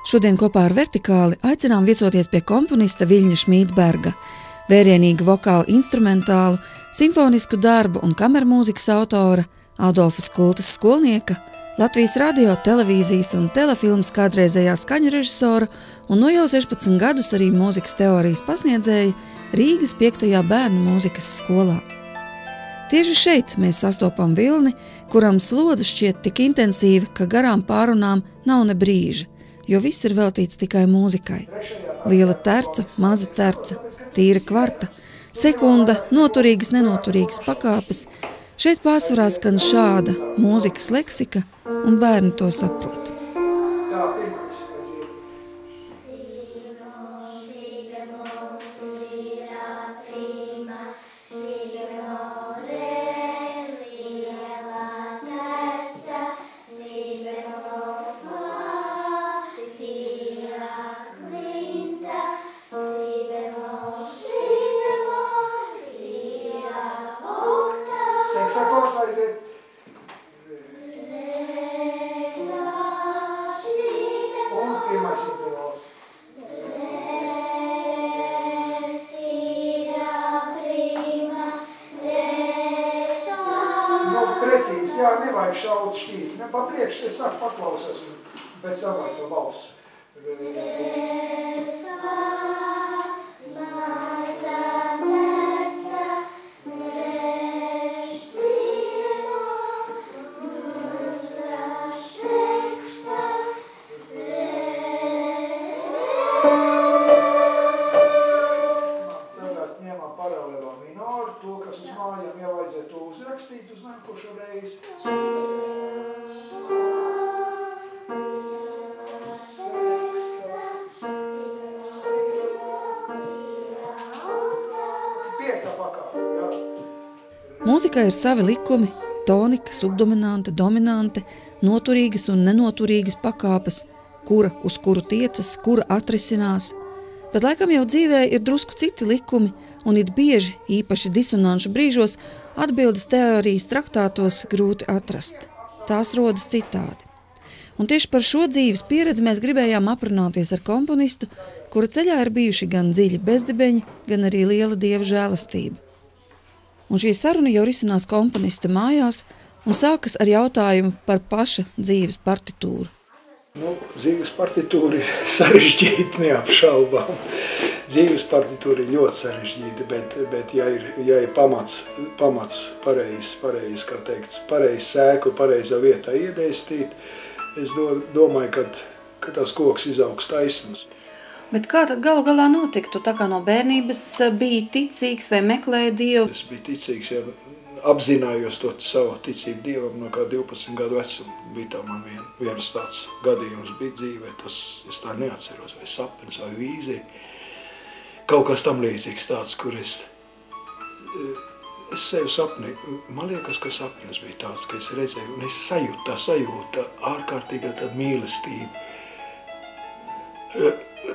Šodien kopā ar Vertikāli aicinām viesoties pie komponista Viļņa Šmīdberga, vērienīgu vokālu instrumentālu, simfonisku darbu un kamermūzikas autora, Adolfa Skultas skolnieka, Latvijas radio, televīzijas un telefilmas kādreizējā skaņu režisora un no jau 16 gadus arī mūzikas teorijas pasniedzēja Rīgas 5. bērnu mūzikas skolā. Tieši šeit mēs sastopam Vilni, kuram slodze šķiet tik intensīva, ka garām pārunām nav ne brīža, jo viss ir veltīts tikai mūzikai. Liela terca, maza terca, tīra kvarta, sekunda, noturīgas, nenoturīgas pakāpes. Šeit pārsvarā skan šāda mūzikas leksika, un bērni to saprot. Precīzi, jā, nevajag šaut šķīt. Pa priekš es saku paklausās un pēc savai to balsu. Tagad ņemam paralēlā minoru, to, kas uz mājām jau vajadzētu to uzrakstīt uz nākošo reizi. Piektā pakāpe, jā. Mūzikā ir savi likumi, tonika, subdominante, dominante, noturīgas un nenoturīgas pakāpes, kura uz kuru tiecas, kura atrisinās. Bet laikam jau dzīvē ir drusku citi likumi, un it bieži, īpaši disonanšu brīžos, atbildes teorijas traktātos grūti atrast. Tās rodas citādi. Un tieši par šo dzīves pieredzi mēs gribējām aprunāties ar komponistu, kura ceļā ir bijuši gan dziļi bezdibeņi, gan arī liela dieva žēlastība. Un šī saruna jau risinās komponista mājās un sākas ar jautājumu par paša dzīves partitūru. Dzīves partitūra ir sarežģīta, neapšaubām. Dzīves partitūra ir ļoti sarežģīta, bet ja ir pamats pareizi, kā teikts, pareizi sēklu, pareizā vietā iedēstīt, es domāju, ka tas koks izaugs taisnums. Bet kā tad galu galā notika? Tu tā kā no bērnības biji ticīgs vai meklēji Dievu? Es biju ticīgs, ja apzinājos to savu ticību Dievam no kā 12 gadu vecuma. Bija tā man viens tāds gadījums bija dzīvē, tas es tā neatceros, vai sapnis, vai vīzija. Kaut kas tam līdzīgs tāds, kur es sevi sapnīju. Man liekas, ka sapnis bija tāds, ka es redzēju, un es sajūtu ārkārtīgā tāda mīlestība.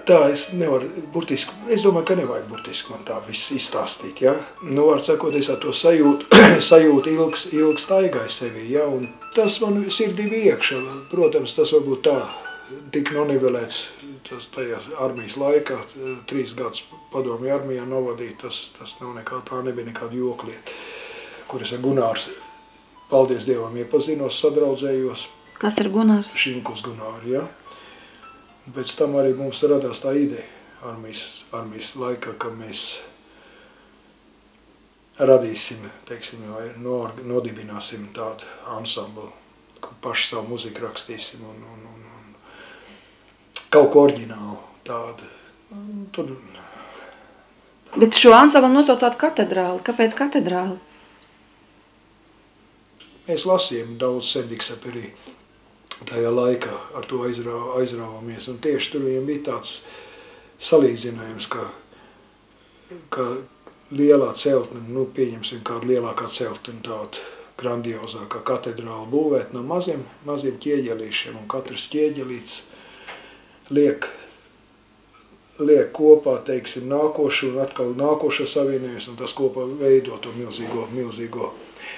Tā es nevaru burtiski, es domāju, ka nevajag burtiski man tā viss izstāstīt, ja. Var sakot, es ar to sajūtu ilgs staigāju sevī, ja, un tas man sirdī bija iekšā. Protams, tas varbūt tā tik nonivelēts tajā armijas laikā, 3 gadus padomju armijā novadīt, tas nav tā nebija nekāda joklieta, kur es ar Gunārs, paldies Dievam, iepazinos, sadraudzējos. Kas ir Gunārs? Šimkus Gunāri, ja. Pēc tam arī mums radās tā ideja armijas laikā, ka mēs radīsim, teiksim, vai nodibināsim tādu ansamblu, kur paši savu muziku rakstīsim un kaut ko oriģinālu tādu. Tur... Bet šo ansamblu nosaucāt katedrāli. Kāpēc katedrāli? Mēs lasījām daudz Sendiksaperī. Tajā laikā ar to aizrāvāmies, un tieši tur viņam bija tāds salīdzinājums, ka lielā celtne, pieņemsim kādu lielākā celtne, tāda grandiozākā katedrāla būvēt no maziem ķieģelīšiem, un katrs ķieģelīts liek kopā, teiksim, nākošu un atkal nākošo savienojumus, un tas kopā veido to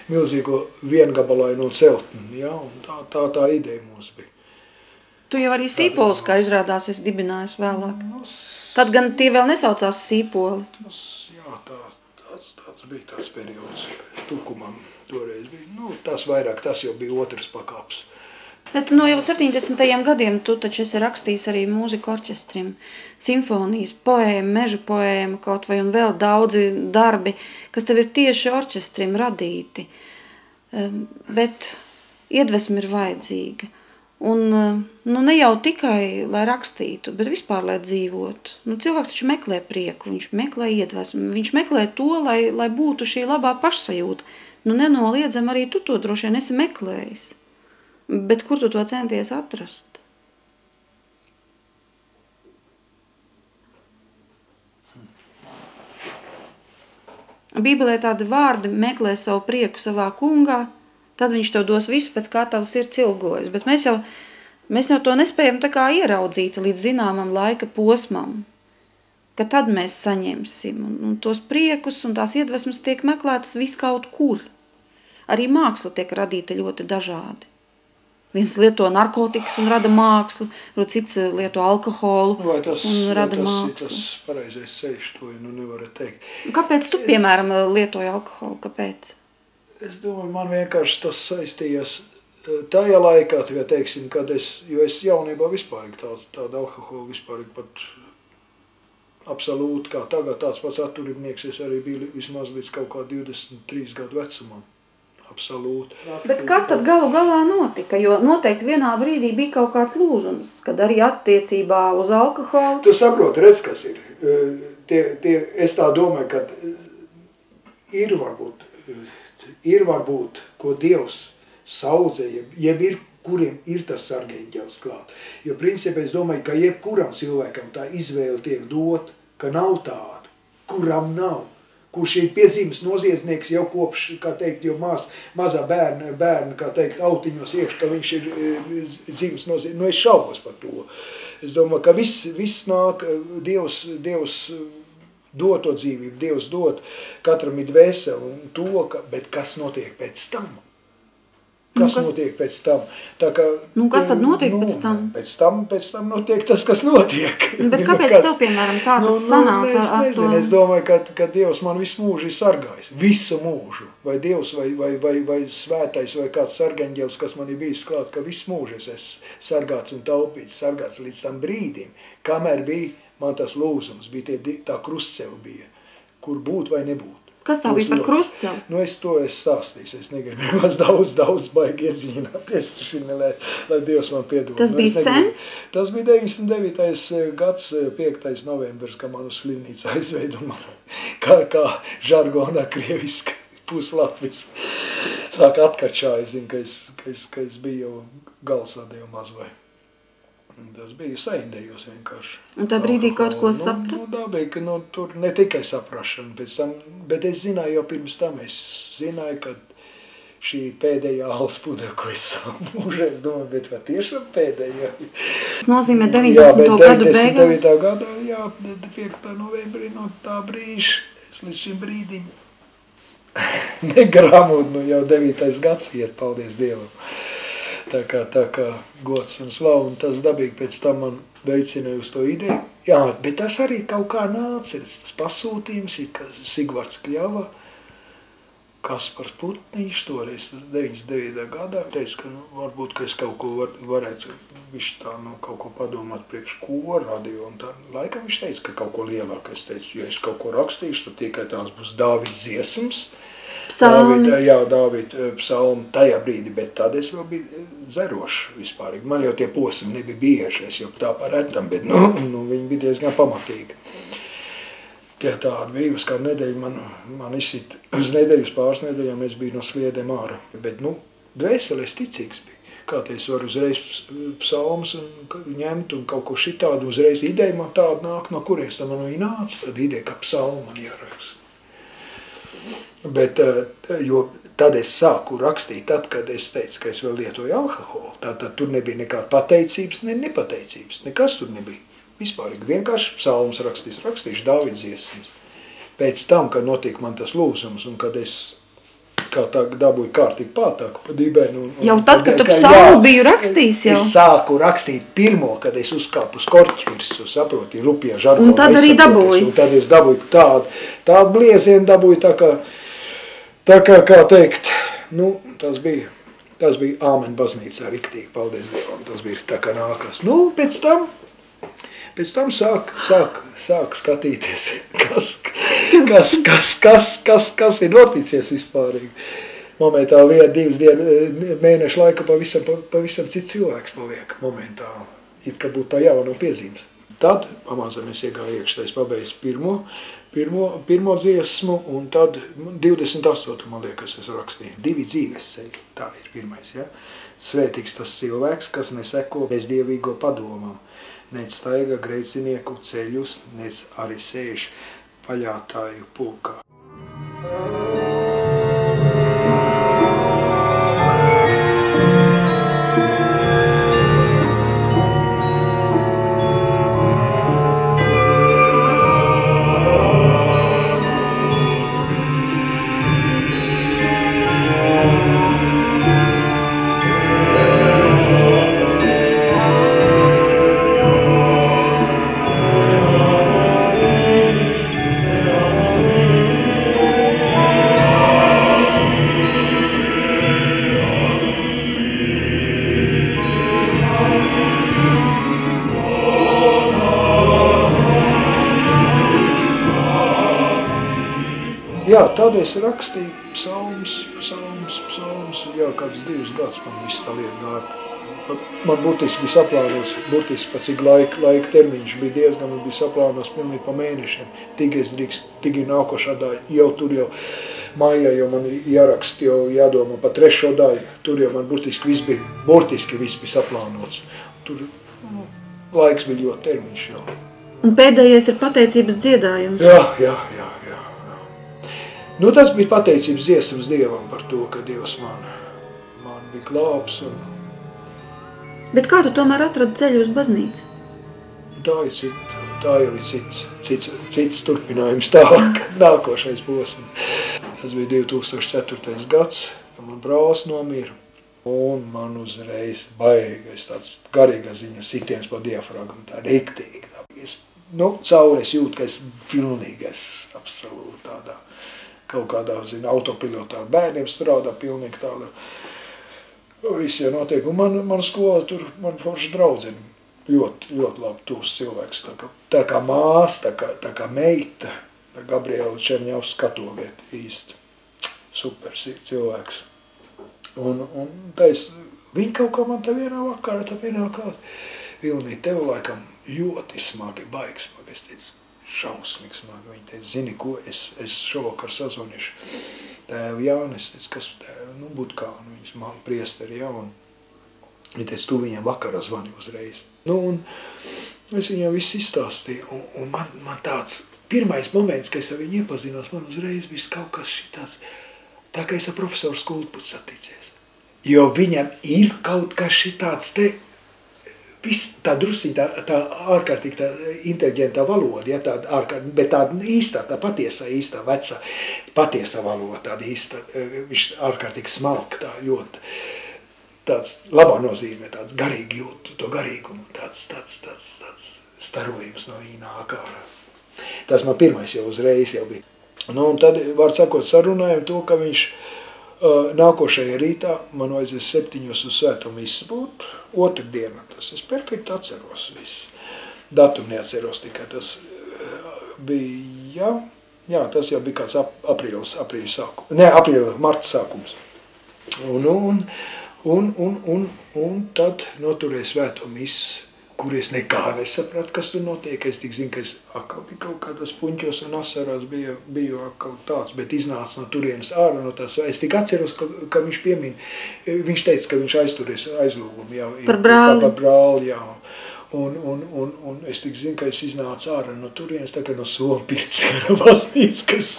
milzīgo viengabalaino celtni, ja, un tā ideja mums bija. Tu jau arī sīpolus, kā izrādās, esi dibinājis vēlāk. Tad gan tie vēl nesaucās sīpoli. Jā, tāds bija tāds periods. Tukumam toreiz bija. Nu, tas vairāk, tas jau bija otrs pakāps. Bet no jau 70. gadiem tu taču esi rakstījis arī mūziku orķestrim, simfonijas, poēmu, meža poēmu kaut vai un vēl daudzi darbi, kas tev ir tieši orķestrim radīti. Bet iedvesma ir vajadzīga. Un nu, ne jau tikai, lai rakstītu, bet vispār, lai dzīvotu. Nu, cilvēks taču meklē prieku, viņš meklē iedvesmu, viņš meklē to, lai būtu šī labā pašsajūta. Nu, nenoliedzam arī tu to droši vien esi meklējis. Bet kur tu to centies atrast? Bībelē tādi vārdi meklē savu prieku savā kungā, tad viņš tev dos visu, pēc kā tavs ir cilgojas. Bet mēs jau to nespējam tā kā ieraudzīt līdz zināmam laika posmam, ka tad mēs saņemsim. Un tos priekus un tās iedvesmas tiek meklētas vis kaut kur. Arī māksla tiek radīta ļoti dažādi. Viens lieto narkotikas un rada mākslu, cits lieto alkoholu un rada mākslu. Tas pareizais ceļš, to nu nevaru teikt. Kāpēc tu, piemēram, lietoji alkoholu? Kāpēc? Es domāju, man vienkārši tas saistījās tajā laikā, teiksim, kad jo es jaunībā vispārīgi tādu alkoholu vispārīgi pat absolūti kā tagad tāds pats atturībnieks, es arī biju vismaz līdz kaut kā 23 gadu vecumam. Absolūti. Bet kas tad galu galā notika? Jo noteikti vienā brīdī bija kaut kāds lūzums, kad arī attiecībā uz alkoholu... Tu saproti, redz, kas ir. Es tā domāju, ka ir varbūt, ko Dievs saudzē, jeb ir, kuriem ir tas sargeņģels klāt. Jo principā es domāju, ka jebkuram cilvēkam tā izvēle tiek dot, ka nav tāda, kuram nav. Kurš ir piezīmes noziedznieks jau kopš, kā teikt, jo mazā bērna, kā teikt, autiņos iekš, ka viņš ir dzīves noziedznieks. Nu, es šaubos par to. Es domāju, ka viss nāk, Dievs dod to dzīvību, Dievs dod, katram ir dvēseli un to, bet kas notiek pēc tam? Kas notiek pēc tam? Tā kā, kas tad notiek pēc tam? Pēc tam notiek tas, kas notiek. Bet kāpēc tev, piemēram, tā tas sanāca? Es nezinu, es domāju, ka Dievs man visu mūžu ir sargājis. Visu mūžu. Vai Dievs, vai svētais, vai kāds sargaņģels, kas man ir bijis klāt, ka visu mūžu es esmu sargāts un taupīts, sargāts līdz tam brīdim, kamēr bija man tas lūzums, bija tā krustceva bija, kur būt vai nebūt. Kas tā bija par krustceli? Nu, es to stāstīju, es negribu maz daudz baigi iedziļināties, lai Dievs man piedod. Tas bija sen? Tas bija 99. gads, 5. novembris, kad man uz slimnīcu aizveidu, un man kā žargonā krieviski, puslatviski, sāk atkačā, es zinu, ka es biju jau galsādēju mazvai. Tas bija saindējos vienkārši. Un tā brīdī kaut ko saprat? Tā bija, ka tur ne tikai saprašana pēc tam, bet es zināju jau pirms tam, es zināju, ka šī pēdējā alus pudele, ko es savu mūžu, es domāju, bet vai tiešām pēdējā? Tas nozīmē 90. gadu beigās? 99. gadā, jā, 5. novembrī no tā brīža, es līdz šim brīdim negrāmot, nu jau 9. gads iet, paldies Dievam. Tā kā gods un slavu, un tas dabīgi pēc tam man veicināja uz to ideju. Jā, bet tas arī kaut kā nāca, tas pasūtījums, Sigvards Kļava, Kaspars Putniņš, toreiz 99. gadā, teica, ka varbūt, ka es kaut ko varētu, viņš tā, kaut ko padomāt priekš ko radio, un tā, laikam viņš teica, ka kaut ko lielāk, es teicu, ja es kaut ko rakstīšu, tad tikai tās būs Dāvids dziesmas, Dāvida psalmi tajā brīdī, bet tad es vēl biju dzerošs vispārīgi. Man jau tie posmi nebija bieži, es jau tā paretam, bet viņi bija diezgan pamatīgi. Tie tādi bija, uz kādu nedēļu man izsit, uz nedēļu, uz pāris nedēļām es biju no sliedēm ārā. Bet, dvēselēs ticīgs bija. Kā te es varu uzreiz psalmus ņemt un kaut ko šitādu, uzreiz ideja man tāda nāk, no kurienes tā man nāca, tad ideja, ka psalmu man jāraksta. Bet, jo tad es sāku rakstīt, tad, kad es teicu, ka es vēl lietoju alkoholu, tad tur nebija nekāda pateicības, ne nepateicības, nekas tur nebija. Vispārīgi vienkārši psalmus rakstīšu Dāvids dziesmas. Pēc tam, kad notiek man tas lūzums un kad es kā tā dabūju kārtīgi pātāku pa dibenu. Jau tad, kad tu psalmu biju rakstījis jau? Es sāku rakstīt pirmo, kad es uzkāpu uz korķi virsmu, saproti, rupjā žargonā. Un tad arī dabūju? Un tad es dabūju tādu bliezienu, dabūju tā kā teikt, nu, tas bija āmen baznīcā riktīgi, paldies Dievam, tas bija tā kā nākās. Nu, pēc tam sāk skatīties, kas ir noticies vispārīgi. Momentā 1-2 mēnešu laika pavisam cits cilvēks paliek momentāli. It kā būtu pa jaunu piezīmes. Tad pamazām es iegāju iekšā, es pabeidzu pirmo dziesmu, un tad 28. man liekas, es rakstīju. 2 dzīves ceļi, tā ir pirmais, ja? Svētīgs tas cilvēks, kas neseko bezdievīgo padomam, nec staiga grēcinieku ceļus, nec arī sēž paļātāju pulkā. Jā, tad es rakstīju psalmus, jā, kādus 2 gadus man viss tā lieta gāja. Man burtiski bija saplānos, pa cik laika termiņš bija diezgan, man bija saplānos pilnīgi pa mēnešiem. Tik es drīkst, tik ir nākošā daļa, jau mājā, jo man jārakst, jau jādomā pa 3. daļu. Tur jau man burtiski viss bija saplānots. Tur laiks bija ļoti termiņš jau. Un pēdējais ir pateicības dziedājums. Jā. Nu, tas bija pateicības dziesmas Dievam par to, ka Dievs man bija glābs. Bet kā tu tomēr atradi ceļu uz baznīcu? Tā jau ir cits turpinājums tālāk, nākošais posms. Tas bija 2004. gads, kad man brālis nomira. Un man uzreiz baigais tāds garīgā ziņa sitiens pa diafragmu, tā riktīgi. Cauri es jūtu, ka es pilnīgi absolūti tādā. Kaut kādā, autopilotā ar bērniem strādā pilnīgi tāda. Viss jau notiek. Un man skola tur, man forši draudzene, ļoti labi tūs cilvēks. Tā kā mās, tā kā meita, Gabriela Čerņavs skatoviet īsti. Super cilvēks. Un viņi kaut kā man tā vienā vakarā, tā vienā kā, Vilnī, tev laikam ļoti smagi, baigi smagi, es teicu, šausmīgi smagi. Viņi teica, zini ko, es šovakar sazvanīšu tēvu Jāni, es teicu, kas tēvu, būtu kā, viņas man priesteri, jā, un viņi teica, tu viņiem vakarā zvani uzreiz. Un es viņiem visu izstāstīju, un man tāds pirmais moments, kad es ar viņu iepazinos, man uzreiz bija kaut kas šitāds, tā kā es ar profesoru Skulputu saticies. Jo viņam ir kaut kas šitāds te, viss tā drusīgi, tā ārkārtīgi tā inteliģentā valoda, ja, bet tāda īstā, tā īstā, vecā, patiesā valoda, tāda īstā, viņš ārkārtīgi smalka, tā ļoti, tāds labā nozīmē, tāds garīgi jūt, to garīgumu, tāds starojums no viņa nāk ārā. Tas man pirmais jau uzreiz jau bija. Un tad, var sakot, sarunājam to, ka viņš nākošajā rītā man vajadzēs 7 uz svēto misu būt, otrdiena. Tas es perfekti atceros viss. Datumu neatceros tikai tas bija, jā, tas jau bija kāds aprīļa sākums. Ne, marta sākums. Un tad noturēju svēto misu, kur es nekā nesapratu, kas tur notiek. Es tik zinu, ka es atkal biju kaut kādos puņķos un asarās biju atkal tāds, bet iznāca no turienes ārā no tās. Es tik atceros, ka viņš piemin, viņš teica, ka viņš aizturies aizlūgumu. Jā, par brāli. Par brāli, jā. Un es tik zinu, ka es iznācu ārā no turienes, tā kā no Sompirts, no baznīcas, kas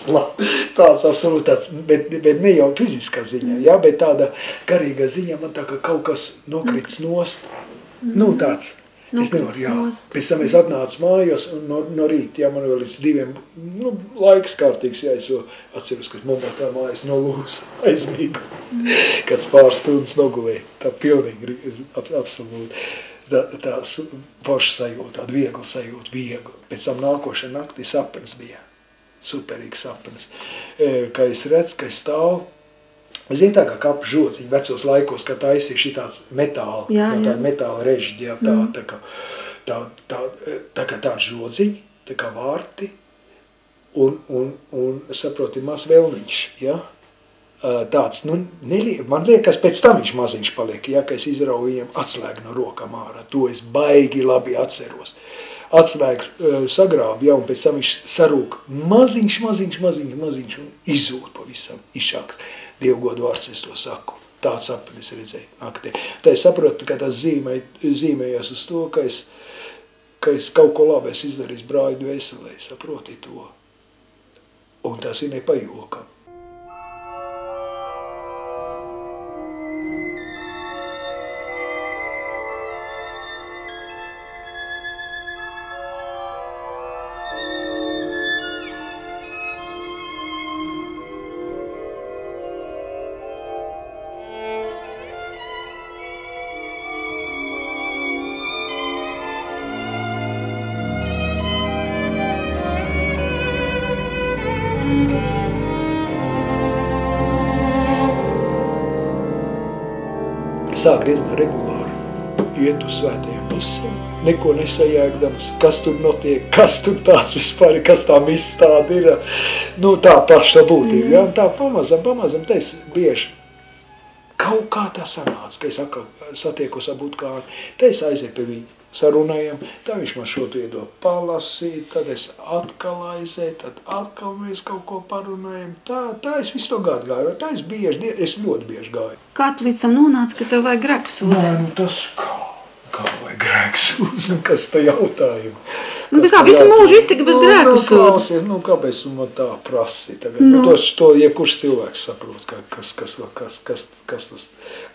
tāds absolūti tāds, bet ne jau fiziskā ziņā, jā, bet tāda garīgā ziņā man tā kā kaut kas nokrits nost, tāds. Es nevaru, jā. Pēc tam es atnācu mājās un no rīta, jā, man vēl līdz 2, laiks kārtīgs, jā, es jau atceros, ka momentā mājas nolūs aizmīgu, kāds pāris stundas nogulēja, tā pilnīgi, absolūti. Tā forša sajūta, tāda viegla sajūta, viegla. Pēc tam nākošā naktī sapnis bija, superīgs sapnis. Kā es redzu, ka es stāvu, zinu tā kā kapu žociņi vecos laikos, kad taisīja šitāds metāla, no tāda metāla režģi, jā, tā kā tāda žociņi, tā kā vārti, un saproti, maz vēlniņš, jā. Tāds, man liekas, pēc tam viņš maziņš paliek, ja, ka es izrauju viņam atslēgu no rokām ārā. To es baigi labi atceros. Atslēgu sagrābu, ja, un pēc tam viņš sarūk maziņš, un izzūd pavisam, izšāks. Dievgodu vārds es to saku. Tāds sapnis redzēju naktī. Tā es saprotu, ka tas zīmējās uz to, ka es kaut ko labi es izdarīju brāļu dvēselē, saproti to. Un tas ir nepajokam. Sāk diezgan regulāri iet uz svētajiem misēm, neko nesajēgdams, kas tur notiek, kas tur tāds vispār, kas tā miss tāda ir, tā paša būtība, ja, un tā pamazam, tā es bieži kaut kā tā sanāca, ka es atkal satiekos ar Butkāni, tā es aizēju pie viņa, sarunājam, tā viņš man šo iedod palasīt, tad es atkal aizēju, tad atkal mēs kaut ko parunājam, tā es visu to gadu gāju, tā es ļoti bieži gāju. Kā tu līdz tam nonāci, ka tev vajag grēksūdzi? Nē, tas kā vajag grēksūdzi, kas pa jautājumu. Kā visu mūžu iztika bez grēksūdzi? Kāpēc man tā prasi tagad? To jebkurš cilvēks saprot, kas tas,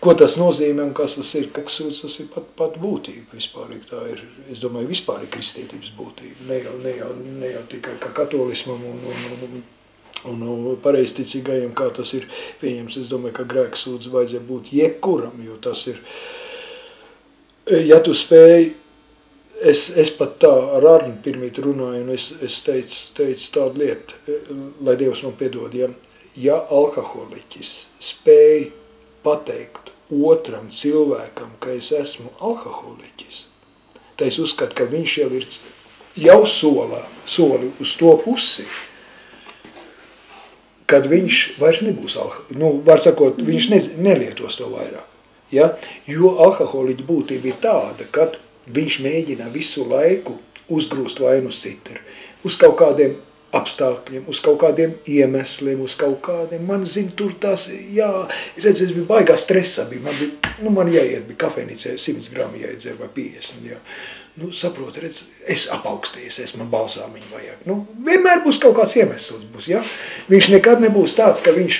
ko tas nozīmē un kas tas ir. Grēksūdzi tas ir pat būtība vispārīgi. Tā ir, es domāju, vispārīgi kristietības būtība. Ne jau tikai kā katolismam un pareizticīgajiem, kā tas ir pieņems. Es domāju, ka grēksūdzi vajadzēja būt jebkuram, jo tas ir, ja tu spēj, es pat tā ar Arni pirmīt runāju, un es teicu tādu lietu, lai Dievs man piedod, ja alkoholiķis spēj pateikt otram cilvēkam, ka es esmu alkoholiķis, tad es uzskatu, ka viņš jau ir soli uz to pusi, kad viņš vairs nebūs alkoholiķis, var sakot, viņš nelietos to vairāk. Ja? Jo alkoholiķa būtība ir tāda, kad viņš mēģina visu laiku uzgrūst vainu uz citu, uz kaut kādiem apstākļiem, uz kaut kādiem iemesliem, uz kaut kādiem, man zina, tur tās, redz, es biju baigā stresā, man jāiet, bija kafejnīcē 100 gramu jāiedzer vai 50, saprot, redz, es apaukstējies, man balsāmiņu vajag, vienmēr būs kaut kāds iemesls, viņš nekad nebūs tāds, ka viņš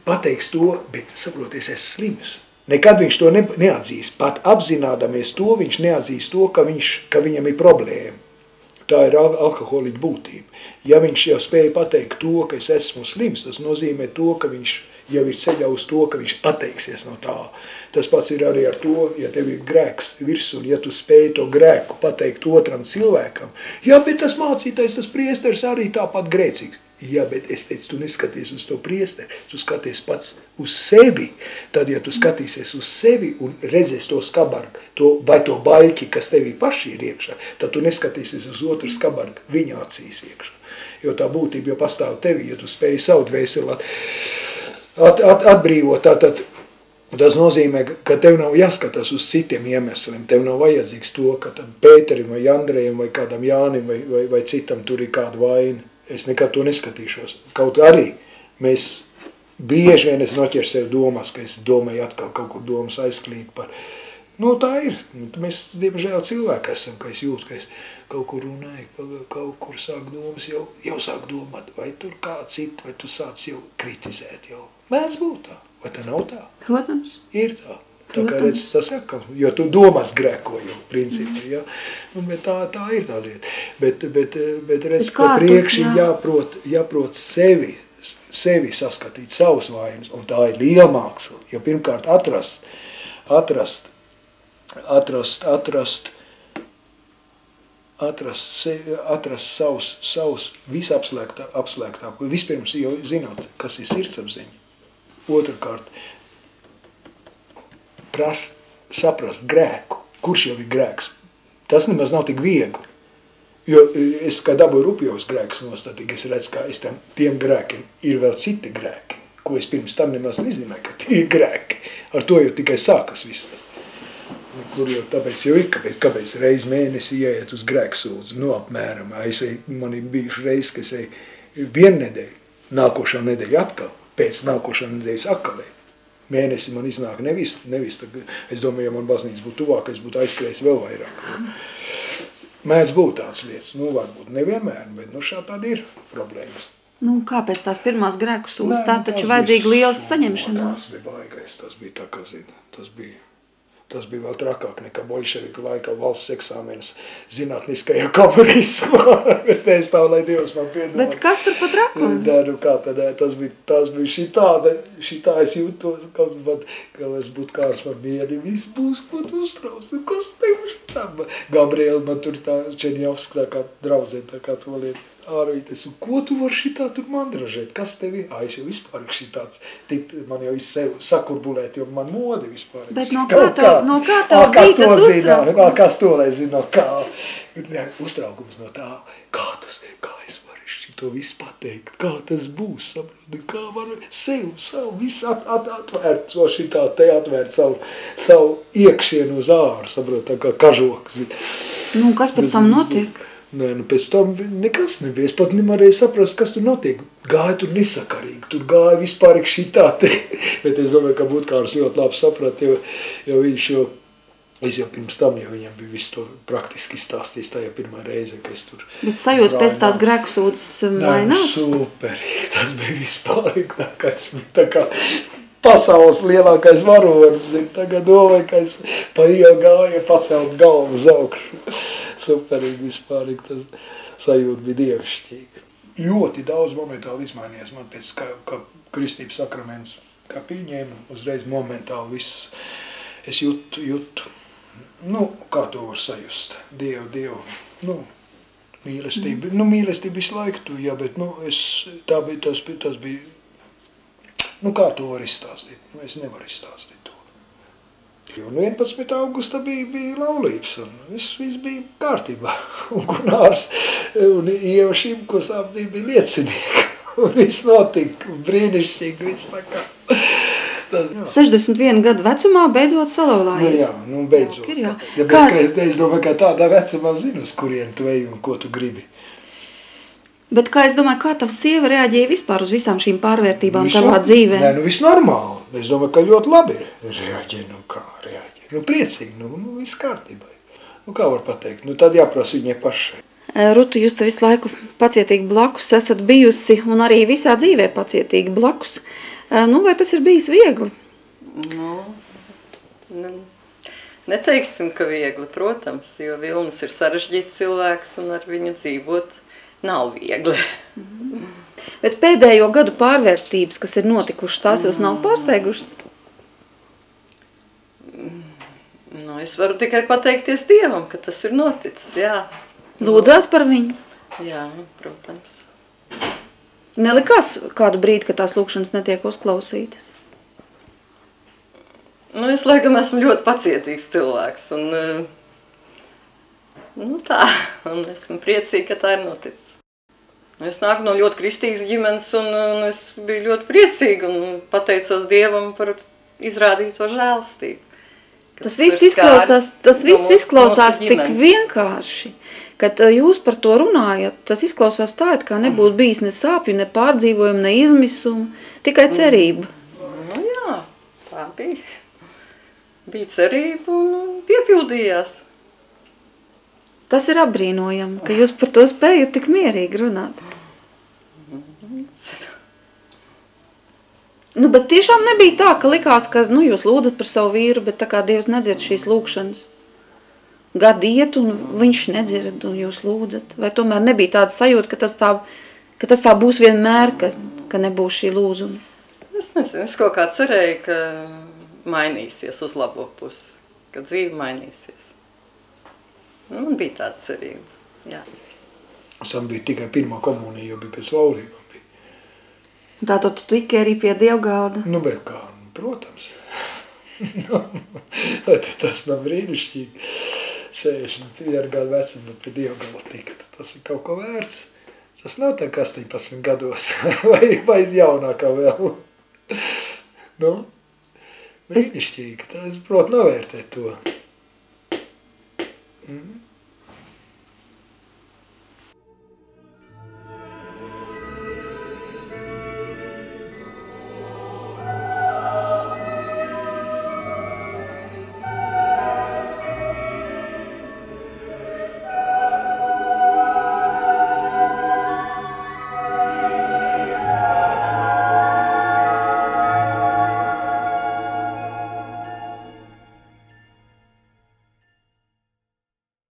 pateiks to, bet, saprot, es esmu slims. Nekad viņš to neatzīs, pat apzinādamies to, viņš neatzīs to, ka viņam ir problēma. Tā ir alkoholiķa būtība. Ja viņš jau spēja pateikt to, ka es esmu slims, tas nozīmē to, ka viņš jau ir ceļā uz to, ka viņš atteiksies no tā. Tas pats ir arī ar to, ja tev ir grēks virsū, ja tu spēj to grēku pateikt otram cilvēkam, bet tas mācītais, tas priesteris arī tāpat grēcīgs. Bet es teicu, tu neskaties uz to priesteri, tu skaties pats uz sevi. Tad, ja tu skatīsies uz sevi un redzēs to skabargu, vai to baļķi, kas tevī paši ir iekšā, tad tu neskatīsies uz otru skabargu, viņa acīs iekšā. Jo tā būtība jau pastāv tevī, ja tu spēji savu dvēseli atbrīvot, tad tas nozīmē, ka tev nav jāskatās uz citiem iemesliem, tev nav vajadzīgs to, ka tam Pēterim vai Andrejam vai kādam Jānim vai citam tur ir kāda vaina. Es nekad to neskatīšos. Kaut arī mēs bieži vien es noķeru sev domās, ka es domāju atkal kaut kur domas aizklīt par. Tā ir. Mēs, diemžēl, cilvēki esam, ka es jūtu, ka es kaut kur runāju, kaut kur sāk domas, jau sāk domāt, vai tur kā cita, vai tu sāc jau kritizēt jau. Mēdz būt tā. Vai tā nav tā? Protams. Ir tā. Tā kā redz, tas atkal, jo tu domās grēkojumu principu, ja? Bet tā ir tā lieta. Bet redz, pa priekši jāprot sevi saskatīt, savus vainas, un tā ir liela māksla. Jo pirmkārt atrast savus visapslēgtāko. Vispirms jau zinot, kas ir sirdsapziņa. Otrkārt, saprast grēku, kurš jau ir grēks. Tas nemaz nav tik viegli. Jo es, kā dabūju rupjos grēkus nostatīgi, es redzu, ka tiem grēkiem ir vēl citi grēki, ko es pirms tam nemaz nezināju, ka tie ir grēki. Ar to jau tikai sākas viss tas. Kur jau tāpēc jau ir, kāpēc reiz mēnesi ieiet uz grēksūdzu, apmēram. Man ir bijuši reiz, ka es vienu nedēļu, nākošā nedēļa atkal, pēc nākošā nedēļas akalē. Mēnesi man iznāk nevis. Es domāju, ja man baznīca būtu tuvāk, es būtu aizskrējis vēl vairāk. Mēdz būt tāds lietas. Varbūt nevienmēr, bet šādi ir problēmas. Kāpēc tās pirmās grēku sūdzes? Tā taču vajadzīga liels saņemšanās. Tas bija baigais, tas bija tā, kā zina. Tas bija vēl trakāk nekā boļševiku laikā valsts eksāmenes zinātniskajā komunismā. Bet es tā, lai Dievs man piedod. Bet kas tur pat rakumi? Kā tad, tas bija šitā es jūtos, ka es būtu kārs man mieri, viss būs, ko tu uztrauc. Kas tev šitā? Gabriela man tur tā Čeņjavska, tā kā draudzē, tā kā to lietu. Ārvītes, un ko tu var šitā tur mandražēt? Kas tevi? Es jau vispār šitāds, man jau sev sakurbulēt, jo man modi vispār. Bet no kā tev bija tas uztraukums? Kas to lai zina, no kā? Uztraukums no tā, kā es varu šito visu pateikt, kā tas būs, saproti, kā varu savu visu atvērt, so šitā te atvērt savu iekšienu uz āru, saproti, tā kā kažoks. Kas pēc tam notiek? Pēc tam nekas nebija. Es pat nevarēju saprast, kas tur notiek. Gāja tur nesakarīgi, tur gāja vispār šitā te. Bet es domāju, ka Būtkārs ļoti labi saprat, jo viņš jau, es jau pirms tam, jo viņam bija visu to praktiski stāstījis, tā jau pirmā reize, ka es tur... Bet sajūta pēc tās grēku sūdzes mainās? Superīgi, tas bija vispār, tā kā pasaules lielākais varonis, tagad domāju, ka es pa ielu gāju, pacelt galvu uz augšu. Superīgi vispārīgi, tas sajūta bija dievišķīga. Ļoti daudz momentāli izmainījās man pēc, kā kristības sakraments, kā pieņēma, uzreiz momentāli viss. Es jūtu, kā to var sajust, Dievu, mīlestību. Mīlestību visu laiku, jā, bet, tas bija, kā to var izstāstīt? Es nevaru izstāstīt to. Un 11. augusta bija laulības, un viss bija kārtībā. Un Gunārs un Ieva Šimkus abi bija liecinieki. Un viss notika, brīnišķīgi, viss tā kā. 61 gadu vecumā beidzot salauzājies. Jā, beidzot. Es domāju, ka tādā vecumā zinu, uz kurien tu ej un ko tu gribi. Bet es domāju, kā tava sieva reaģēja vispār uz visām šīm pārvērtībām tavā dzīvē? Viss normāli. Es domāju, ka ļoti labi reaģē. Kā reaģē? Priecīgi, viss kārtībā. Kā var pateikt? Tad jāprasa viņai pašai. Rutu, jūs te visu laiku pacietīgi blakus esat bijusi un arī visā dzīvē pacietīgi blakus. Vai tas ir bijis viegli? Neteiksim, ka viegli, protams, jo Vilnis ir sarežģīts cilvēks un ar viņu dzīvot nav viegli. Bet pēdējo gadu pārvērtības, kas ir notikušas, tās jūs nav pārsteigušas? Es varu tikai pateikties Dievam, ka tas ir noticis, jā. Lūdzāt par viņu? Jā, protams. Nelikās kādu brīdi, ka tās lūkšanas netiek uzklausītas? Es laikam esmu ļoti pacietīgs cilvēks un un esmu priecīga, ka tā ir noticis. Es nāku no ļoti kristīgas ģimenes un es biju ļoti priecīga un pateicos Dievam par izrādīto žēlastību. Tas viss izklausās tik vienkārši, kad jūs par to runājat. Tas izklausās tā, kā nebūtu bijis ne sāpju, ne pārdzīvojumu, ne izmisumu, tikai cerība. Jā, tā bija. Bija cerība un piepildījās. Tas ir apbrīnojami, ka jūs par to spējat tik mierīgi runāt. Nu, bet tiešām nebija tā, ka likās, ka jūs lūdzat par savu vīru, bet tā kā Dievs nedzird šīs lūkšanas. Gadi iet un viņš nedzird un jūs lūdzat. Vai tomēr nebija tāda sajūta, ka tas tā būs vienmēr, ka nebūs šī lūzuma? Es nezinu, es kaut kā cerēju, ka mainīsies uz labo pusi, ka dzīve mainīsies. Man bija tāda cerība, jā. Sam bija tikai pirmā komunija, jo bija pēc laulībām. Tātad tu tiki arī pie dievgalda? Nu, bet kā, protams. Tas nav brīnišķīgi. 61 gadu vecuma, bet pie dievgalda tika. Tas ir kaut ko vērts. Tas nav tā 18 gados, vai jaunākā vēl. Nu, brīnišķīgi. Es protu novērtēt to.